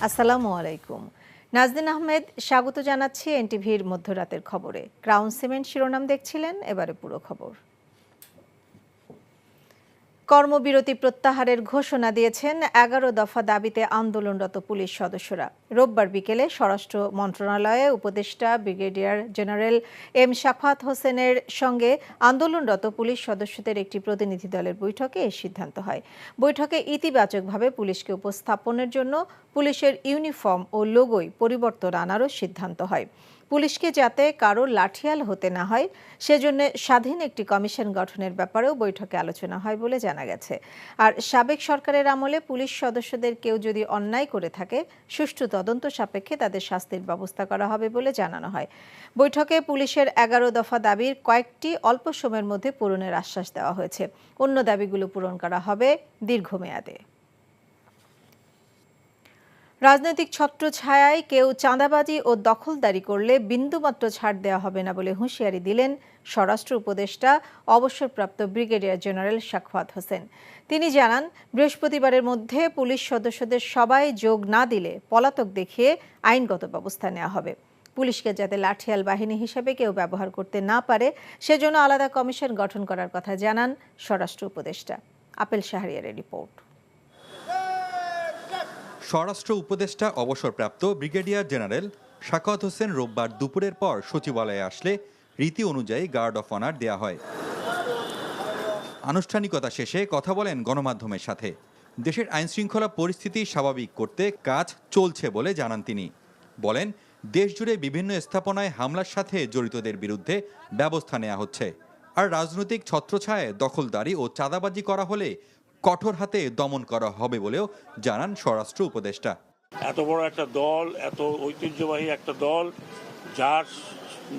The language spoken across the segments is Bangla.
আসসালামু আলাইকুম। নাজনীন আহমেদ স্বাগত জানাচ্ছি এনটিভির মধ্যরাতের খবরে। ক্রাউন সিমেন্ট শিরোনাম দেখছিলেন, এবারে পুরো খবর। কর্মবিরতি প্রত্যাহারের ঘোষণা দিয়েছেন 11 দফা দাবিতে আন্দোলনরত পুলিশ সদস্যরা। রোববার বিকেলে স্বরাষ্ট্র মন্ত্রণালয়ে উপদেষ্টা ব্রিগেডিয়ার জেনারেল এম শাফাত হোসেনের সঙ্গে আন্দোলনরত পুলিশ সদস্যদের একটি প্রতিনিধি দলের বৈঠকে এই সিদ্ধান্ত হয়। বৈঠকে ইতিবাচকভাবে পুলিশকে উপস্থাপনের জন্য পুলিশের ইউনিফর্ম ও লোগোয় পরিবর্তন আনারও সিদ্ধান্ত হয়। পুলিশকে যাতে কারো লাঠিয়াল হতে না হয় সেজন্য স্বাধীন একটি কমিশন গঠনের ব্যাপারেও বৈঠকে আলোচনা হয় বলে জানা গেছে। আর সাবেক সরকারের আমলে পুলিশ সদস্যদের কেউ যদি অন্যায় করে থাকে, সুষ্ঠু তদন্ত সাপেক্ষে তাদের শাস্তির ব্যবস্থা করা হবে বলে জানানো হয়। বৈঠকে পুলিশের 11 দফা দাবির কয়েকটি অল্প সময়ের মধ্যে পূরণের আশ্বাস দেওয়া হয়েছে। অন্য দাবিগুলো পূরণ করা হবে দীর্ঘমেয়াদে। রাজনৈতিক ছত্রছায়ায় কেউ চাঁদাবাজি ও দখলদারি করলে বিন্দুমাত্র ছাড় দেওয়া হবে না বলে হুঁশিয়ারি দিলেন স্বরাষ্ট্র উপদেষ্টা অবসরপ্রাপ্ত ব্রিগেডিয়ার জেনারেল শাফাত হোসেন। তিনি জানান, বৃহস্পতিবারের মধ্যে পুলিশ সদস্যদের সবাই যোগ না দিলে পলাতক দেখিয়ে আইনগত ব্যবস্থা নেওয়া হবে। পুলিশকে যাতে লাঠিয়াল বাহিনী হিসেবে কেউ ব্যবহার করতে না পারে সেজন্য আলাদা কমিশন গঠন করার কথা জানান স্বরাষ্ট্র উপদেষ্টা। আপেল শাহরিয়ারের রিপোর্ট। স্বরাষ্ট্র উপদেষ্টা অবসরপ্রাপ্ত ব্রিগেডিয়ার জেনারেল শাফাত হোসেন রোববার দুপুরের পর সচিবালয়ে আসলে রীতি অনুযায়ী গার্ড অফ অনার দেয়া হয়। আনুষ্ঠানিকতা শেষে কথা বলেন গণমাধ্যমের সাথে। দেশের আইনশৃঙ্খলা পরিস্থিতি স্বাভাবিক করতে কাজ চলছে বলে জানান তিনি। বলেন, দেশজুড়ে বিভিন্ন স্থাপনায় হামলার সাথে জড়িতদের বিরুদ্ধে ব্যবস্থা নেওয়া হচ্ছে। আর রাজনৈতিক ছত্রছায়ায় দখলদারি ও চাঁদাবাজি করা হলে কঠোর হাতে দমন করা হবে বলেও জানান স্বরাষ্ট্র উপদেষ্টা। এত বড় একটা দল, এত ঐতিহ্যবাহী একটা দল, যার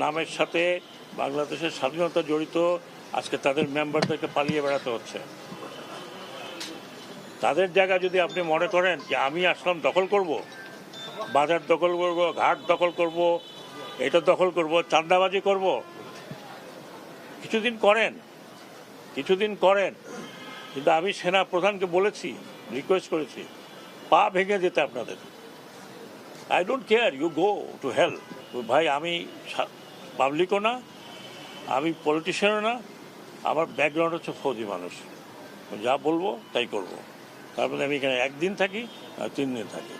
নামের সাথে বাংলাদেশের স্বাধীনতা জড়িত, আজকে তাদের মেম্বারদেরকে পালিয়ে বেড়াতে হচ্ছে। তাদের জায়গা যদি আপনি মনে করেন যে আমি আসলাম দখল করব, বাজার দখল করব, ঘাট দখল করব, এটা দখল করব, চাঁদাবাজি করব, কিছুদিন করেন, কিন্তু আমি সেনা প্রধানকে বলেছি, রিকোয়েস্ট করেছি, পা ভেঙে যেতে আপনাদের। I don't care, you go to hell. ভাই, আমি পাবলিকও না, আমি পলিটিশিয়ানও না, আমার ব্যাকগ্রাউন্ড হচ্ছে ফৌজি মানুষ। যা বলবো তাই করব। তারপরে আমি এখানে একদিন থাকি আর 3 দিন থাকি।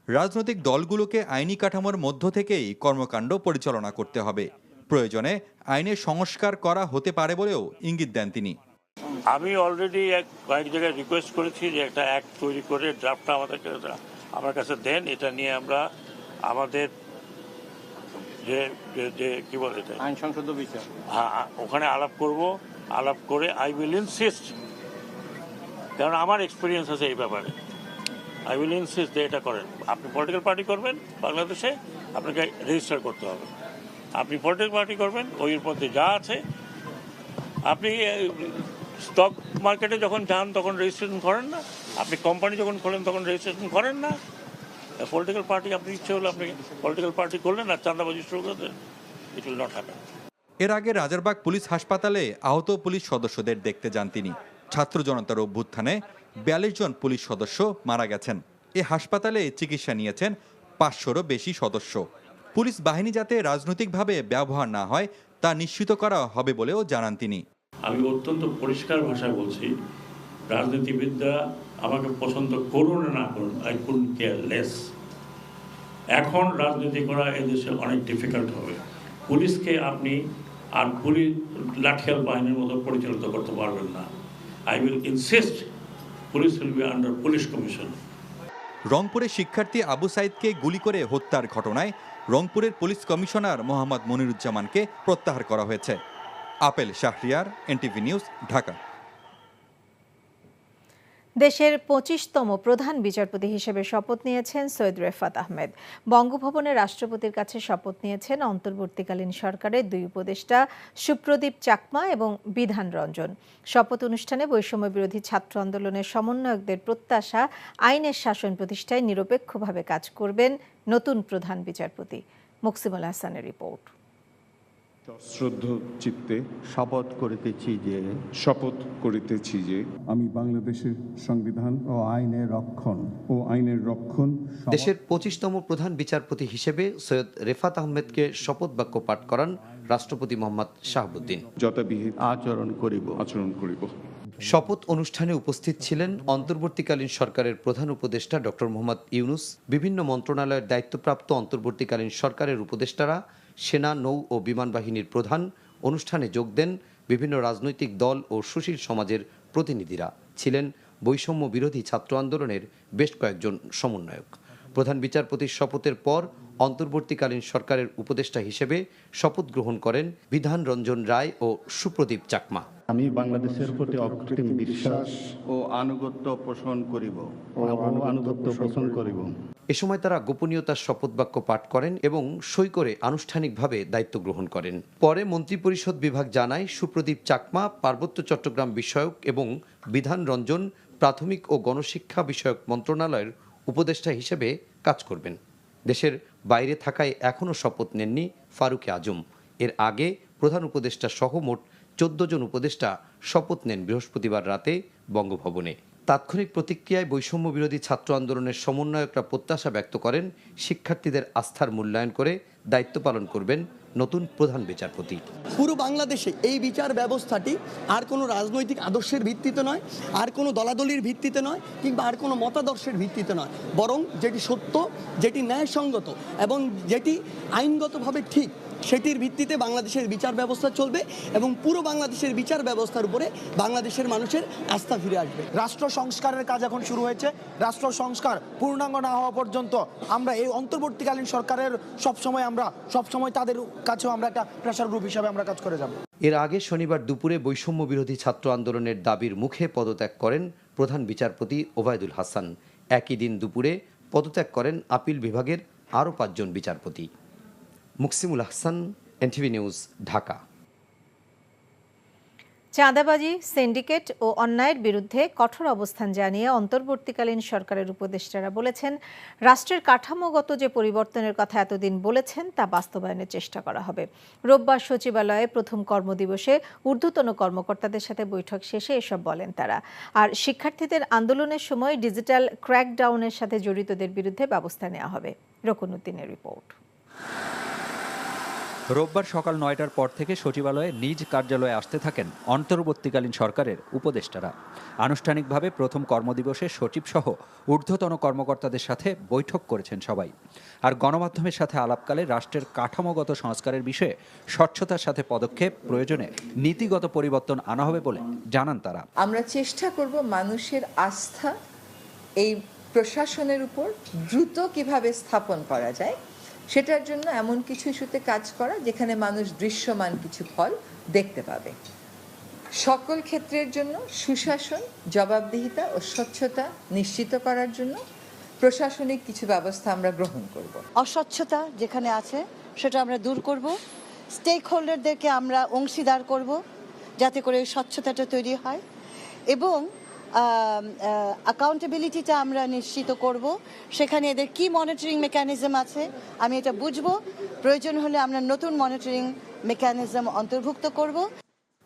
রাজনৈতিক দলগুলোকে আইনি কাঠামোর মধ্য থেকেই কর্মকাণ্ড পরিচালনা করতে হবে। প্রয়োজনে আইনের সংস্কার করা হতে পারে বলেও ইঙ্গিত দেন তিনি। আমি অলরেডি কয়েক জায়গায় রিকোয়েস্ট করেছি যে একটা অ্যাক্ট তৈরি করে ড্রাফটটা আমার কাছে দেন। এটা নিয়ে আমরা আমাদের যে কি বলে এটা, আইন সংসদ বিচার, হ্যাঁ, ওখানে আলাপ করে আই উইল ইনসিস্ট, কারণ আমার এক্সপিরিয়েন্স আছে এই ব্যাপারে। আই উইল ইনসিস্ট যে এটা করেন। আপনি পলিটিক্যাল পার্টি করবেন বাংলাদেশে, আপনাকে রেজিস্টার করতে হবে। আপনি পলিটিক্যাল পার্টি করবেন, ওই মধ্যে যা আছে, আপনি স্টক মার্কেটে যখন যান তখন রেজিস্ট্রেশন করেন না, আপনি কোম্পানি যখন খোলেন তখন রেজিস্ট্রেশন করেন না। পলিটিক্যাল পার্টি আপনি ইচ্ছে হলে আপনি পলিটিক্যাল পার্টি করলেন আর চাঁদাবাজি শুরু করলেন, ইট উইল নট হ্যাপেন। এর আগে রাজারবাগ পুলিশ হাসপাতালে আহত পুলিশ সদস্যদের দেখতে যান তিনি। ছাত্র জনতার অভ্যুত্থানে 42 জন পুলিশ সদস্য মারা গেছেন। এ হাসপাতালে চিকিৎসা নিয়েছেন 500-রও বেশি সদস্য। পুলিশ বাহিনী যাতে রাজনৈতিকভাবে ব্যবহার না হয় তা নিশ্চিত করা হবে বলেও জানান তিনি। আমি অত্যন্ত পরিষ্কার ভাষায় বলছি, রাজনীতিবিদরা আমাকে পছন্দ করুন না করুন, আই কুডন্ট কেয়ার লেস। এখন রাজনীতি করা এদেশে অনেক ডিফিকাল্ট হবে। পুলিশকে আপনি আর পুলিশ লাঠিয়াল বাহিনীর মতো পরিচালিত করতে পারবেন না। I will insist police will be under police commission. রংপুরে শিক্ষার্থী আবু সাইদকে গুলি করে হত্যার ঘটনায় রংপুরের পুলিশ কমিশনার মোহাম্মদ মনিরুজ্জামানকে প্রত্যাহার করা হয়েছে। Apple Shahriar, NTV news, Dhaka. দেশের 25তম প্রধান বিচারপতি হিসেবে শপথ নিয়েছেন সৈয়দ রেফাত আহমেদ। বঙ্গভবনে রাষ্ট্রপতির কাছে শপথ নিয়েছেন অন্তর্বর্তীকালীন সরকারের 2 উপদেষ্টা সুপ্রদীপ চাকমা এবং বিধান রঞ্জন। শপথ অনুষ্ঠানে বৈষম্য বিরোধী ছাত্র আন্দোলনের সমন্বয়কদের প্রত্যাশা, আইনের শাসন প্রতিষ্ঠায় নিরপেক্ষভাবে কাজ করবেন নতুন প্রধান বিচারপতি। মুকসিমুল হাসানের রিপোর্ট। শ্রদ্ধ চিত্তে শপথ করিতেছি যে আমি বাংলাদেশের সংবিধান ও আইনের রক্ষণ দেশের 25তম প্রধান বিচারপতি হিসেবে সৈয়দ রেফাত আহমেদকে শপথ বাক্য পাঠ করান রাষ্ট্রপতি মোহাম্মদ শাহাবুদ্দিন। যথাবিহিত আচরণ করিব। শপথ অনুষ্ঠানে উপস্থিত ছিলেন অন্তর্বর্তীকালীন সরকারের প্রধান উপদেষ্টা ডক্টর মোহাম্মদ ইউনূস, বিভিন্ন মন্ত্রণালয়ের দায়িত্বপ্রাপ্ত অন্তর্বর্তীকালীন সরকারের উপদেষ্টারা, সেনা, নৌ ও বিমান বাহিনীর প্রধান। অনুষ্ঠানে যোগ দেন বিভিন্ন রাজনৈতিক দল ও সুশীল সমাজের প্রতিনিধিরা। ছিলেন বৈষম্য বিরোধী ছাত্র আন্দোলনের বেশ কয়েকজন সমন্বয়ক। প্রধান বিচারপতির শপথের পর অন্তর্বর্তীকালীন সরকারের উপদেষ্টা হিসেবে শপথ গ্রহণ করেন বিধান রঞ্জন রায় ও সুপ্রদীপ চাকমা। আমি বাংলাদেশের প্রতি অকৃত্রিম বিশ্বাস ও আনুগত্য পোষণ করিব। এ সময় তারা গোপনীয়তার শপথ বাক্য পাঠ করেন এবং সই করে আনুষ্ঠানিকভাবে দায়িত্ব গ্রহণ করেন। পরে মন্ত্রিপরিষদ বিভাগ জানায় সুপ্রদীপ চাকমা পার্বত্য চট্টগ্রাম বিষয়ক এবং বিধান রঞ্জন প্রাথমিক ও গণশিক্ষা বিষয়ক মন্ত্রণালয়ের উপদেষ্টা হিসেবে কাজ করবেন। দেশের বাইরে থাকায় এখনও শপথ নেননি ফারুকে আজম। এর আগে প্রধান উপদেষ্টা সহ মোট 14 জন উপদেষ্টা শপথ নেন বৃহস্পতিবার রাতে বঙ্গভবনে। তাৎক্ষণিক প্রতিক্রিয়ায় বৈষম্য বিরোধী ছাত্র আন্দোলনের সমন্বয়করা প্রত্যাশা ব্যক্ত করেন শিক্ষার্থীদের আস্থার মূল্যায়ন করে দায়িত্ব পালন করবেন নতুন প্রধান বিচারপতি। পুরো বাংলাদেশে এই বিচার ব্যবস্থাটি আর কোনো রাজনৈতিক আদর্শের ভিত্তিতে নয়, আর কোনো দলাদলির ভিত্তিতে নয়, কিংবা আর কোনো মতাদর্শের ভিত্তিতে নয়, বরং যেটি সত্য, যেটি ন্যায়সঙ্গত এবং যেটি আইনগতভাবে ঠিক, সেটির ভিত্তিতে বাংলাদেশের বিচার ব্যবস্থা চলবে এবং পুরো বাংলাদেশের বিচার ব্যবস্থার উপরে বাংলাদেশের মানুষের আস্থা ফিরে আসবে। রাষ্ট্র সংস্কারের কাজ এখন শুরু হয়েছে। রাষ্ট্র সংস্কার পূর্ণাঙ্গ না হওয়া পর্যন্ত আমরা এই অন্তর্বর্তীকালীন সরকারের সবসময় তাদের কাছেও আমরা একটা প্রেসার গ্রুপ হিসাবে আমরা কাজ করে যাব। এর আগে শনিবার দুপুরে বৈষম্য বিরোধী ছাত্র আন্দোলনের দাবির মুখে পদত্যাগ করেন প্রধান বিচারপতি ওবায়দুল হাসান। একই দিন দুপুরে পদত্যাগ করেন আপিল বিভাগের আরও 5 জন বিচারপতি। Muksimul Ahsan, NTV news, Dhaka. চাঁদাবাজি, সিন্ডিকেট ও অন্যায়ের বিরুদ্ধে কঠোর অবস্থান জানিয়ে অন্তর্বর্তীকালীন সরকারের উপদেষ্টারা বলেছেন, রাষ্ট্রের কাঠামোগত যে পরিবর্তনের কথা এতদিন বলেছেন তা বাস্তবায়নের চেষ্টা করা হবে। রোববার সচিবালয়ে প্রথম কর্মদিবসে ঊর্ধ্বতন কর্মকর্তাদের সাথে বৈঠক শেষে এসব বলেন তারা। আর শিক্ষার্থীদের আন্দোলনের সময় ডিজিটাল ক্র্যাকডাউনের সাথে জড়িতদের বিরুদ্ধে ব্যবস্থা নেওয়া হবে। রকুনুদ্দিনের রিপোর্ট। রোববার সকাল 9টার পর থেকে সচিবালয়ে নিজ কার্যালয়ে আসতে থাকেন অন্তর্বর্তীকালীন সরকারের উপদেষ্টারা। আনুষ্ঠানিকভাবে প্রথম কর্মদিবসে সচিবসহ ঊর্ধ্বতন কর্মকর্তাদের সাথে বৈঠক করেছেন সবাই। আর গণমাধ্যমের সাথে আলাপকালে রাষ্ট্রের কাঠামোগত সংস্কারের বিষয়ে স্বচ্ছতার সাথে পদক্ষেপ, প্রয়োজনে নীতিগত পরিবর্তন আনা হবে বলে জানান তারা। আমরা চেষ্টা করব মানুষের আস্থা এই প্রশাসনের উপর দ্রুত কিভাবে স্থাপন করা যায়, সেটার জন্য এমন কিছু ইস্যুতে কাজ করা যেখানে মানুষ দৃশ্যমান কিছু ফল দেখতে পাবে। সকল ক্ষেত্রের জন্য সুশাসন, জবাবদিহিতা ও স্বচ্ছতা নিশ্চিত করার জন্য প্রশাসনিক কিছু ব্যবস্থা আমরা গ্রহণ করব। অস্বচ্ছতা যেখানে আছে সেটা আমরা দূর করব। স্টেক হোল্ডারদেরকে আমরা অংশীদার করব যাতে করে স্বচ্ছতাটা তৈরি হয় এবং অ্যাকাউন্টেবিলিটিটা আমরা নিশ্চিত করব। সেখানে এদের কি মনিটরিং মেকানিজম আছে আমি এটা বুঝবো। প্রয়োজন হলে আমরা নতুন মনিটরিং মেকানিজম অন্তর্ভুক্ত করব।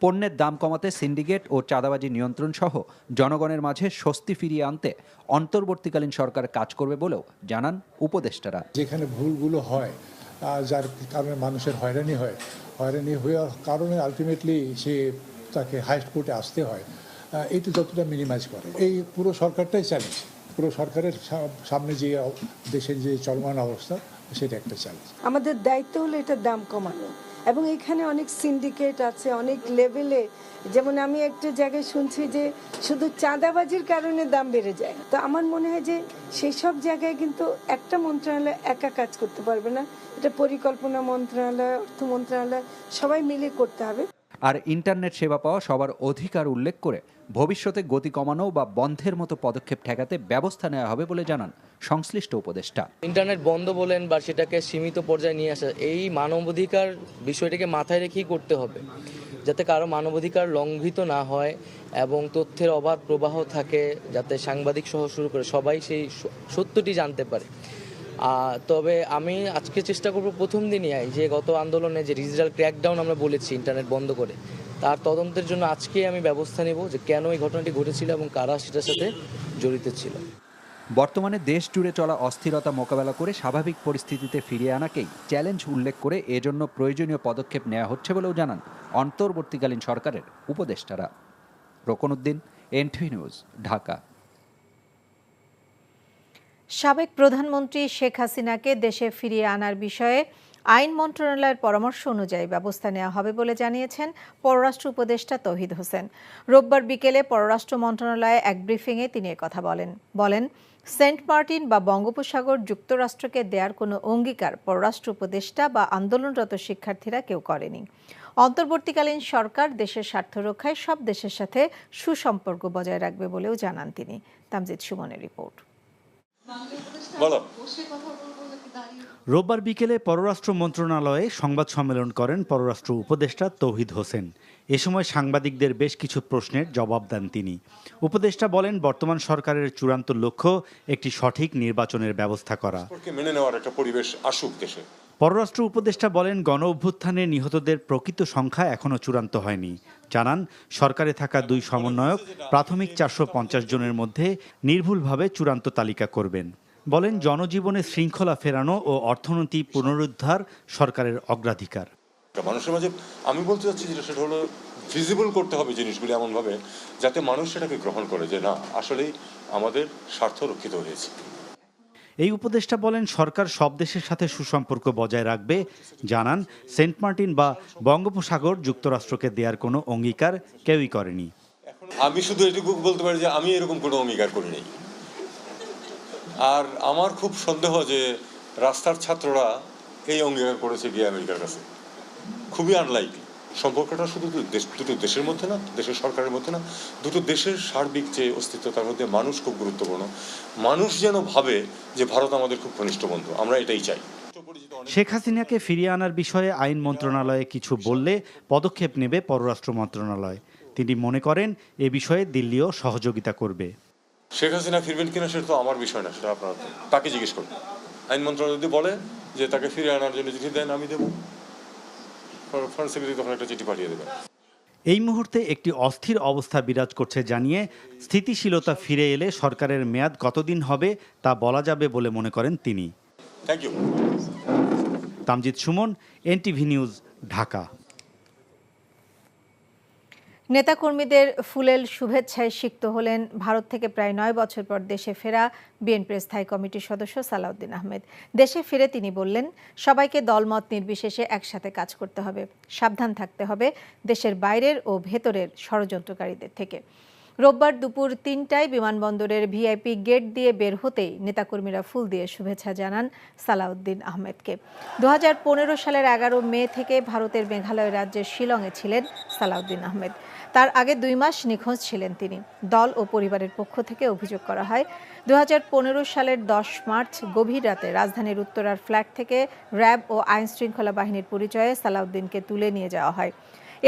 পণ্যের দাম কমাতে সিন্ডিকেট ও চাঁদাবাজি নিয়ন্ত্রণ সহ জনগণের মাঝে স্বস্তি ফিরিয়ে আনতে অন্তর্বর্তীকালীন সরকার কাজ করবে বলেও জানান উপদেষ্টারা। যেখানে ভুলগুলো হয়, যার কারণে মানুষের হয়রানি হওয়ার কারণে আলটিমেটলি তাকে হাইস্ট কোর্টে আসতে হয়, এইটা যতটা মিনিমাইজ করে। এই পুরো সরকারটাই চ্যালেঞ্জ। পুরো সরকারের সামনে যে দেশের যে চলমান অবস্থা, সেটা একটা চ্যালেঞ্জ। আমাদের দায়িত্ব হলো এটার দাম কমানো এবং এখানে অনেক সিন্ডিকেট আছে অনেক লেভেলে। যেমন আমি একটা জায়গায় শুনছি যে শুধু চাঁদাবাজির কারণে দাম বেড়ে যায়। তো আমার মনে হয় যে সেই সব জায়গায় কিন্তু একটা মন্ত্রণালয় একা কাজ করতে পারবে না, এটা পরিকল্পনা মন্ত্রণালয়, অর্থ মন্ত্রণালয় সবাই মিলে করতে হবে। আর ইন্টারনেট সেবা পাওয়া সবার অধিকার উল্লেখ করে ভবিষ্যতে গতি কমানো বা বন্ধের মতো পদক্ষেপ ঠেকাতে ব্যবস্থা নেওয়া হবে বলে জানান সংশ্লিষ্ট উপদেষ্টা। ইন্টারনেট বন্ধ বলেন বা সেটাকে সীমিত পর্যায়ে নিয়ে আসা, এই মানবাধিকার বিষয়টাকে মাথায় রেখেই করতে হবে যাতে কারো মানবাধিকার লঙ্ঘিত না হয় এবং তথ্যের অবাধ প্রবাহ থাকে, যাতে সাংবাদিক সহ শুরু করে সবাই সেই সত্যটি জানতে পারে। তবে আমি আজকে চেষ্টা করব প্রথম দিনই যে গত আন্দোলনে যে ডিজিটাল ক্র্যাকডাউন আমরা বলেছি ইন্টারনেট বন্ধ করে, তার তদন্তের জন্য আজকে আমি ব্যবস্থা নেব যে কেন এই ঘটনাটি ঘটেছিল এবং কারা সেটার সাথে জড়িত ছিল। বর্তমানে দেশ জুড়ে চলা অস্থিরতা মোকাবেলা করে স্বাভাবিক পরিস্থিতিতে ফিরিয়ে আনাকেই চ্যালেঞ্জ উল্লেখ করে এজন্য প্রয়োজনীয় পদক্ষেপ নেওয়া হচ্ছে বলেও জানান অন্তর্বর্তীকালীন সরকারের উপদেষ্টারা। Roknuddin, NTV news, Dhaka. সাবেক প্রধানমন্ত্রী শেখ হাসিনাকে দেশে ফিরিয়ে আনার বিষয়ে আইন মন্ত্রণালয়ের পরামর্শ অনুযায়ী ব্যবস্থা নেওয়া হবে বলে জানিয়েছেন পররাষ্ট্র উপদেষ্টা তৌহিদ হোসেন। রোববার বিকেলে পররাষ্ট্র মন্ত্রণালয়ে এক ব্রিফিংয়ে তিনি একথা বলেন। সেন্ট মার্টিন বা বঙ্গোপসাগর যুক্তরাষ্ট্রকে দেওয়ার কোনো অঙ্গীকার পররাষ্ট্র উপদেষ্টা বা আন্দোলনরত শিক্ষার্থীরা কেউ করেনি। অন্তর্বর্তীকালীন সরকার দেশের স্বার্থ রক্ষায় সব দেশের সাথে সুসম্পর্ক বজায় রাখবে বলেও জানান তিনি। তামজিদ সুমনের রিপোর্ট। রোববার বিকেলে পররাষ্ট্র মন্ত্রণালয়ে সংবাদ সম্মেলন করেন পররাষ্ট্র উপদেষ্টা তৌহিদ হোসেন। এ সময় সাংবাদিকদের বেশ কিছু প্রশ্নের জবাব দেন তিনি। উপদেষ্টা বলেন, বর্তমান সরকারের চূড়ান্ত লক্ষ্য একটি সঠিক নির্বাচনের ব্যবস্থা করা। মেনে নেওয়ার একটা পরিবেশ আসুক দেশে। পররাষ্ট্র উপদেষ্টা বলেন, গণ অভ্যুত্থানে নিহতদের প্রকৃত সংখ্যা এখনও চূড়ান্ত হয়নি। জানান, সরকারে থাকা 2 সমন্বয়ক প্রাথমিক 450 জনের মধ্যে নির্ভুলভাবে চূড়ান্ত তালিকা করবেন। বলেন, জনজীবনে শৃঙ্খলা ফেরানো ও অর্থনীতি পুনরুদ্ধার সরকারের অগ্রাধিকার। মানুষের মাঝে আমি বলতে চাচ্ছি যেটা, সেটা হলো ভিজিবল করতে হবে জিনিসগুলি এমনভাবে যাতে মানুষ সেটাকে গ্রহণ করে যে না, আসলেই আমাদের স্বার্থ রক্ষিত হয়েছে। এই উপদেষ্টা বলেন, সরকার সব দেশের সাথে সুসম্পর্ক বজায় রাখবে। জানান, সেন্ট মার্টিন বা বঙ্গোপসাগর যুক্তরাষ্ট্রকে দেওয়ার কোনো অঙ্গীকার কেউই করেনি। আমি শুধু এটুকু বলতে পারি যে আমি এরকম কোনো অঙ্গীকার করিনি। আর আমার খুব সন্দেহ যে রাস্তার ছাত্ররা এই অঙ্গীকার করেছে গিয়ে আমেরিকার কাছে। খুবই আনলাইকলি। সম্পর্কটা শুধু দুটো দেশের মধ্যে না, দেশের সরকারের মধ্যে না, দুটো দেশের সার্বিক যে অস্তিত্ব, তার মধ্যে মানুষ খুব গুরুত্বপূর্ণ। মানুষ যেন ভাবে যে ভারত আমাদের খুব ঘনিষ্ঠ বন্ধু, আমরা এটাই চাই। শেখ হাসিনাকে ফিরিয়ে আনার বিষয়ে আইন মন্ত্রণালয়ে কিছু বললে পদক্ষেপ নেবে পররাষ্ট্র মন্ত্রণালয়। তিনি মনে করেন, এ বিষয়ে দিল্লিও সহযোগিতা করবে। শেখ হাসিনা ফিরবেন কিনা সেটা তো আমার বিষয় না, সেটা আপনারা তাকে জিজ্ঞেস করবেন। আইন মন্ত্রণালয় যদি বলে যে তাকে ফিরিয়ে আনার জন্য চিঠি দেন, আমি দেবো। ফরেন সেক্রেটারি তখন একটা চিঠি পাঠিয়ে দেবেন। এই মুহূর্তে একটি অস্থির অবস্থা বিরাজ করছে জানিয়ে স্থিতিশীলতা ফিরে এলে সরকারের মেয়াদ কতদিন হবে তা বলা যাবে বলে মনে করেন তিনি। Thank you. Tamjid Sumon, NTV news, Dhaka. নেতাকর্মীদের ফুলেল শুভেচ্ছায় সিক্ত হলেন ভারত থেকে প্রায় 9 বছর পর দেশে ফেরা বিএনপির স্থায়ী কমিটির সদস্য সালাউদ্দিন আহমেদ। দেশে ফিরে তিনি বললেন, সবাইকে দলমত নির্বিশেষে একসাথে কাজ করতে হবে, সাবধান থাকতে হবে দেশের বাইরের ও ভেতরের ষড়যন্ত্রকারীদের থেকে। রোববার দুপুর 3টায় বিমানবন্দরের ভিআইপি গেট দিয়ে বের হতেই নেতাকর্মীরা ফুল দিয়ে শুভেচ্ছা জানান সালাউদ্দিন আহমেদকে। 2015 সালের 11 মে থেকে ভারতের মেঘালয় রাজ্যের শিলংয়ে ছিলেন সালাউদ্দিন আহমেদ। তার আগে 2 মাস নিখোঁজ ছিলেন তিনি। দল ও পরিবারের পক্ষ থেকে অভিযোগ করা হয়, 2015 সালের 10 মার্চ গভীর রাতে রাজধানীর উত্তরার ফ্ল্যাট থেকে র্যাব ও আইন শৃঙ্খলা বাহিনীর পরিচয়ে সালাউদ্দিনকে তুলে নিয়ে যাওয়া হয়।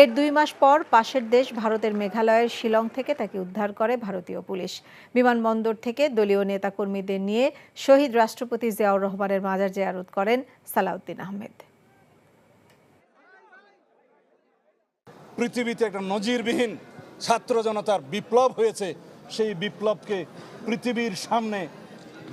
এর 2 মাস পর পাশের দেশ ভারতের মেঘালয়ের শিলং থেকে তাকে উদ্ধার করে ভারতীয় পুলিশ। বিমানবন্দর থেকে দলীয় নেতাকর্মীদের নিয়ে শহীদ রাষ্ট্রপতি জিয়াউর রহমানের মাজার জিয়ারত করেন সালাউদ্দিন আহমেদ। পৃথিবীতে একটা নজিরবিহীন ছাত্র জনতার বিপ্লব হয়েছে, সেই বিপ্লবকে পৃথিবীর সামনে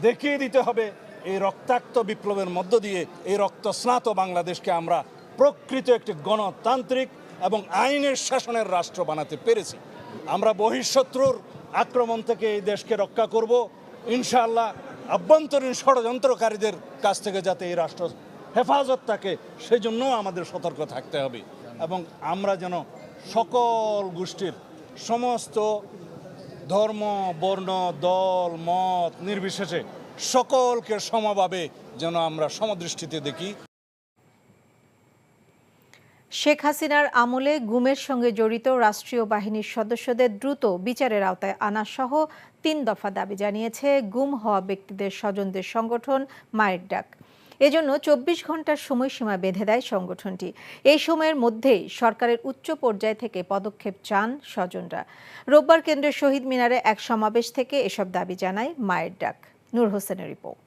দেখিয়ে দিতে হবে। এই রক্তাক্ত বিপ্লবের মধ্য দিয়ে এই রক্তস্নাত বাংলাদেশকে আমরা প্রকৃত একটি গণতান্ত্রিক এবং আইনের শাসনের রাষ্ট্র বানাতে পেরেছি। আমরা বহিঃশত্রুর আক্রমণ থেকে এই দেশকে রক্ষা করব ইনশাআল্লাহ। আভ্যন্তরীণ ষড়যন্ত্রকারীদের কাছ থেকে যাতে এই রাষ্ট্র হেফাজত থাকে, সেজন্য আমাদের সতর্ক থাকতে হবে এবং আমরা যেন সকল গোষ্ঠীর সমস্ত ধর্ম, বর্ণ, দল, মত নির্বিশেষে সকলকে সমভাবে যেন আমরা সমদৃষ্টিতে দেখি। শেখ হাসিনার আমলে গুমের সঙ্গে জড়িত রাষ্ট্রীয় বাহিনীর সদস্যদের দ্রুত বিচারের আওতায় আনা সহ 3 দফা দাবি জানিয়েছে গুম হওয়া ব্যক্তিদের স্বজনদের সংগঠন মায়ের ডাক। এজন্য 24 ঘন্টার সময়সীমা বেঁধে দেয় সংগঠনটি। এই সময়ের মধ্যেই সরকারের উচ্চ পর্যায় থেকে পদক্ষেপ চান স্বজনরা। রোববার কেন্দ্রের শহীদ মিনারে এক সমাবেশ থেকে এসব দাবি জানায় মায়ের ডাক। নূর হোসেনের রিপোর্ট।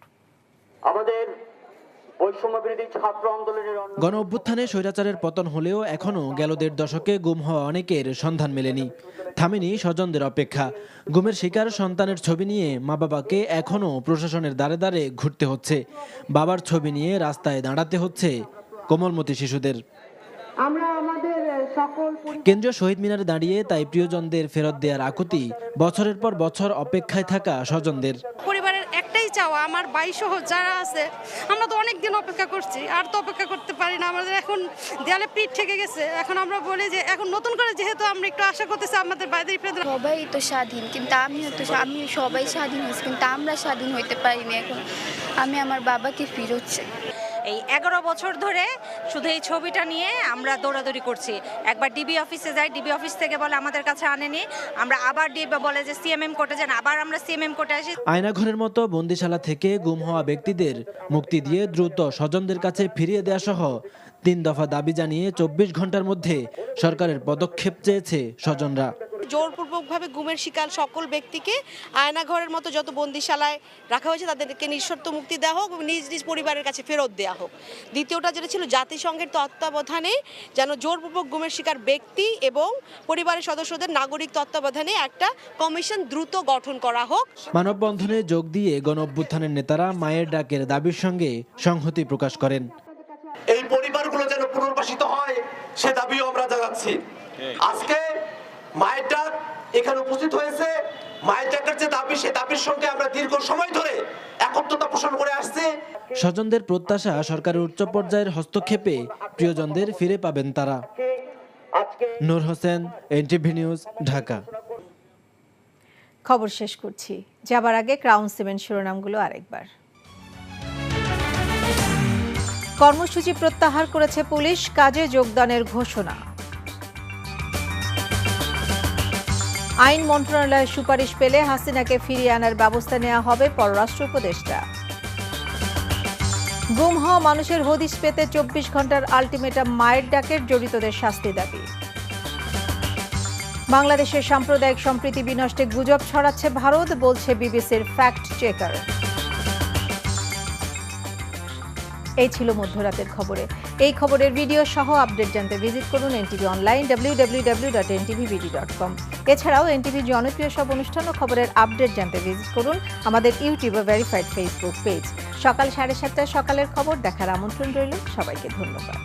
আমাদের বৈষম্যবিরোধী ছাত্র আন্দোলনের গণ অভ্যুত্থানে স্বৈরাচারের পতন হলেও এখনও গেল ১.৫ দশকে গুম হওয়া অনেকের সন্ধান মেলেনি, থামেনি স্বজনদের অপেক্ষা। গুমের শিকার সন্তানের ছবি নিয়ে মা বাবাকে এখনও প্রশাসনের দ্বারে দ্বারে ঘুরতে হচ্ছে। বাবার ছবি নিয়ে রাস্তায় দাঁড়াতে হচ্ছে কোমলমতি শিশুদের। কেন্দ্রীয় শহীদ মিনারে দাঁড়িয়ে তাই প্রিয়জনদের ফেরত দেওয়ার আকুতি বছরের পর বছর অপেক্ষায় থাকা স্বজনদের। পরিবারের একটাই চাওয়া, আমার ভাই সহ যারা আছে আমরা তো অনেক দিন অপেক্ষা করছি, আর তো অপেক্ষা করতে পারি না। আমাদের এখন দেয়ালে পিঠ ঠেকে গেছে। এখন আমরা বলি যে এখন নতুন করে যেহেতু আমরা একটু আশা করতেছি আমাদের ভাইদের ফেরত। সবাই তো স্বাধীন, কিন্তু আমি সবাই স্বাধীন হয়েছি, কিন্তু আমরা স্বাধীন হইতে পারিনি। এখন আমি আমার বাবাকে ফিরত চাই। এই 11 বছর ধরে শুধু এই ছবিটা নিয়ে আমরা দৌড়াদৌড়ি করছি। একবার ডিবি অফিসে যাই, ডিবি অফিস থেকে বলে আমাদের কাছে আনেনি, আমরা আবার ডিবি বলে যে সিএমএম কোর্টে যান, আবার আমরা সিএমএম কোর্টে আসি। আয়নাঘরের মতো বন্দিশালা থেকে গুম হওয়া ব্যক্তিদের মুক্তি দিয়ে দ্রুত স্বজনদের কাছে ফিরিয়ে দেওয়া সহ 3 দফা দাবি জানিয়ে 24 ঘন্টার মধ্যে সরকারের পদক্ষেপ চেয়েছে স্বজনরা। জোরপূর্বকভাবে গুমের শিকার সকল ব্যক্তিকে আয়নাঘরের মতো যত বন্দিশালায় রাখা হয়েছে তাদেরকে নিঃশর্ত মুক্তি দেওয়া হোক, নিজ নিজ পরিবারের কাছে ফেরত দেওয়া হোক। দ্বিতীয়টা যেটা ছিল জাতিসংঘের তত্ত্বাবধানে যেন জোরপূর্বক গুমের শিকার ব্যক্তি এবং পরিবারের সদস্যদের নাগরিক তত্ত্বাবধানে একটা কমিশন দ্রুত গঠন করা হোক। মানববন্ধনে যোগ দিয়ে গণ অভ্যুত্থানের নেতারা মায়ের ডাকের দাবির সঙ্গে সংহতি প্রকাশ করেন। এই পরিবারগুলো যেন পুনর্বাসিত হয় সে দাবিও আমরা জানাচ্ছি। আজকে মায়ের ডাক এখানে উপস্থিত হয়েছে। মায়ের ডাকের যে দাবি, সে দাবির সঙ্গে আমরা দীর্ঘ সময় ধরে একত্রতা পোষণ করে আসছি। স্বজনদের প্রত্যাশা সরকারের উচ্চ পর্যায়ের হস্তক্ষেপে প্রিয়জনদের ফিরে পাবেন তারা। নূর হোসেন, এনটিভি নিউজ, ঢাকা। খবর শেষ করছি, যাবার আগে ক্রাউন সিমেন্ট শিরোনামগুলো আরেকবার। কর্মসূচি প্রত্যাহার করেছে পুলিশ, কাজে যোগদানের ঘোষণা। আইন মন্ত্রণালয়ের সুপারিশ পেলে হাসিনাকে ফিরিয়ে আনার ব্যবস্থা নেওয়া হবে, পররাষ্ট্র উপদেষ্টা। গুম হওয়া মানুষের হদিশ পেতে 24 ঘন্টার আলটিমেটাম, মায়ের ডাকের জড়িতদের শাস্তি দাবি। বাংলাদেশের সাম্প্রদায়িক সম্প্রীতি বিনষ্টে গুজব ছড়াচ্ছে ভারত, বলছে বিবিসির ফ্যাক্ট চেকার। এই ছিল মধ্যরাতের খবরে। এই খবরের ভিডিও সহ আপডেট জানতে ভিজিট করুন এনটিভি অনলাইন www.ntvbd.com। এছাড়াও এনটিভি জনপ্রিয় সব অনুষ্ঠান ও খবরের আপডেট জানতে ভিজিট করুন আমাদের ইউটিউব ও ভেরিফাইড ফেসবুক পেজ। সকাল 7:30টায় সকালের খবর দেখার আমন্ত্রণ রইল। সবাইকে ধন্যবাদ।